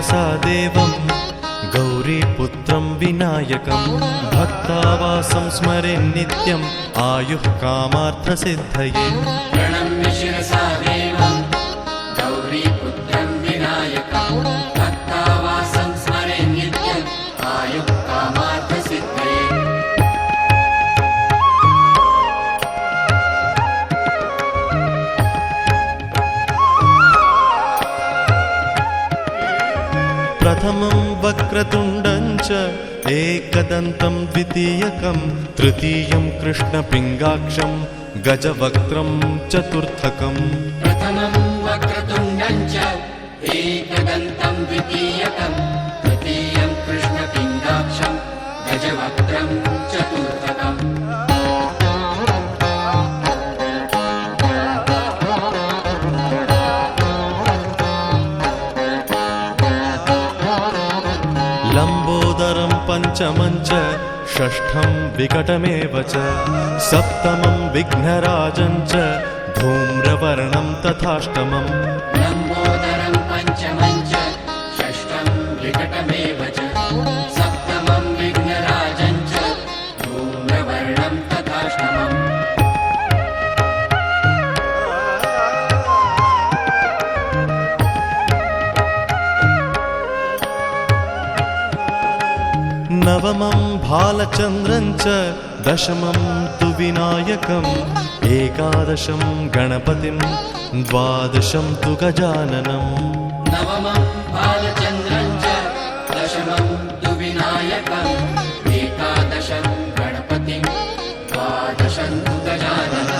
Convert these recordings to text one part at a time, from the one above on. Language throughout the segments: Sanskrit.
शिरसा देवं गौरीपुत्रं विनायकं भक्तावासं स्मरे नित्यम् आयुः कामार्थसिद्धये। प्रणम्य शिरसा देवं गौरीपुत्रं विनायकं भक्तावासं स्मरे नित्यम् आयुः कामार्थसिद्धये। प्रथमं वक्रतुण्डं च एकदन्तं द्वितीयकं तृतीयं कृष्णपिङ्गाक्षं गजवक्त्रं चतुर्थकम्। प्रथमं वक्रतुण्डं च एकदन्तं द्वितीयकं तृतीयं कृष्णपिङ्गाक्षं गजवक्त्रं चतुर्थकम्। लम्बोदरं पञ्चमं च षष्ठं विकटमेव च सप्तमं विघ्नराजं च धूम्रवर्णं तथाष्टमम्। लम्बोदरं पञ्चमं च षष्ठं विकटमेव च सप्तमं विघ्नराजं च धूम्रवर्णं तथाष्टमम्। नवमं भालचन्द्रं च दशमं तु विनायकम् एकादशं गणपतिं द्वादशं तु गजाननम्। नवमं भालचन्द्रं च दशमं तु विनायकम् एकादशं गणपतिं द्वादशं तु गजाननम्।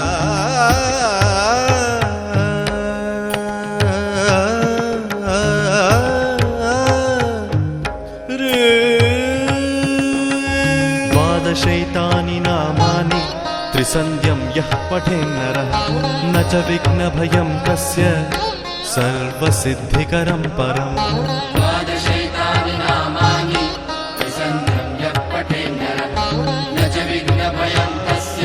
द्वादशैतानि नामानि त्रिसन्ध्यं यः पठेन्नरः न च विघ्नभयं तस्य सर्वसिद्धिकरं परम्। द्वादशैतानि नामानि त्रिसन्ध्यं यः पठेन्नरः न च विघ्नभयं तस्य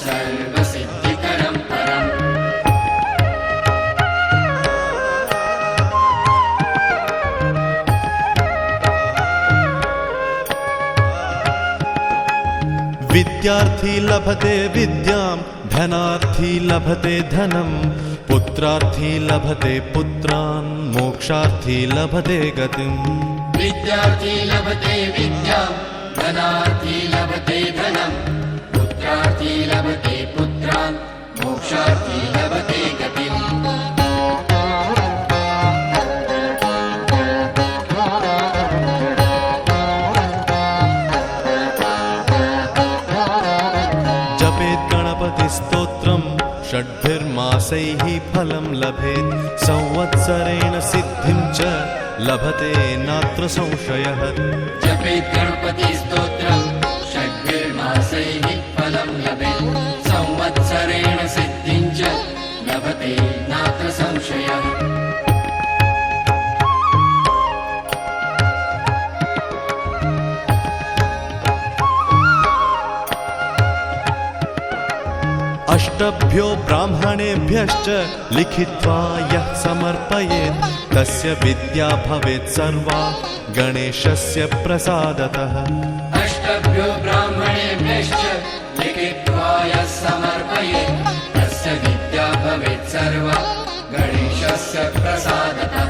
सर्वसिद्धिकरं परम्। विद्यार्थी लभते विद्यां धनार्थी लभते धनं पुत्रार्थी लभते पुत्रान् मोक्षार्थी लभते गतिम्। विद्यार्थी लभते विद्यां धनार्थी लभते धनं पुत्रार्थी लभते पुत्रान् मोक्षार्थी लभते गतिम्। स्तोत्रं षड्भिर्मासैः फलं लभेत् संवत्सरेण सिद्धिं च लभते नात्र संशयः। जपेत् गणपति स्तोत्रं षड्भिर्मासैः फलं लभेत् संवत्सरेण सिद्धिं च लभते नात्र संशयः। अष्टभ्यो ब्राह्मणेभ्यश्च लिखित्वा यः समर्पयेत् तस्य विद्या भवेत् सर्वा गणेशस्य प्रसादतः। अष्टभ्यो ब्राह्मणेभ्यश्च लिखित्वा यः समर्पयेत् तस्य विद्या भवेत् सर्वा गणेशस्य प्रसादतः।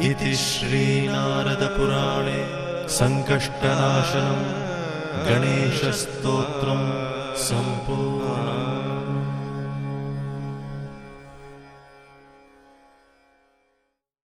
इति श्रीनारदपुराणे संकष्टनाशनं गणेशस्तोत्रं सम्पूर्णम्।